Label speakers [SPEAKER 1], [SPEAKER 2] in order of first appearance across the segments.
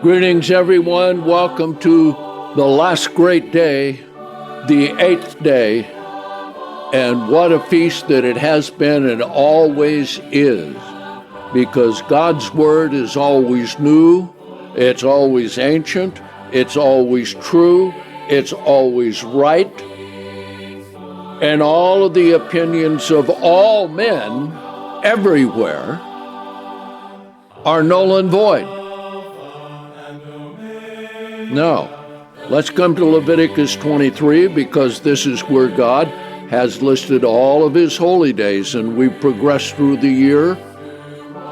[SPEAKER 1] Greetings, everyone. Welcome to the last great day, the 8th day. And what a feast that it has been and always is, because God's Word is always new, it's always ancient, it's always true, it's always right. And all of the opinions of all men everywhere are null and void. Now, let's come to Leviticus 23, because this is where God has listed all of his holy days, and we progress through the year,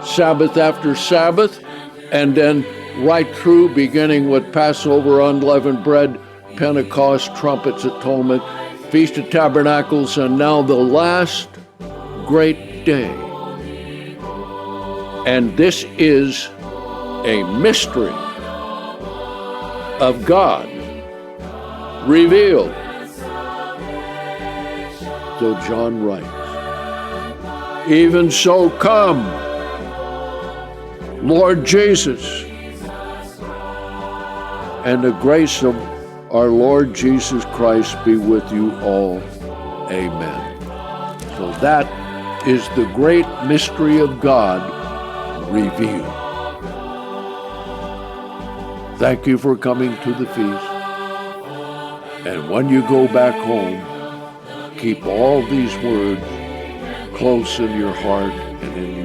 [SPEAKER 1] Sabbath after Sabbath, and then right through, beginning with Passover, unleavened bread, Pentecost, trumpets, atonement, Feast of Tabernacles, and now the last great day. And this is a mystery of God revealed. So John writes, even so come, Lord Jesus, and the grace of our Lord Jesus Christ be with you all. Amen. So that is the great mystery of God revealed. Thank you for coming to the feast. And when you go back home, keep all these words close in your heart and in your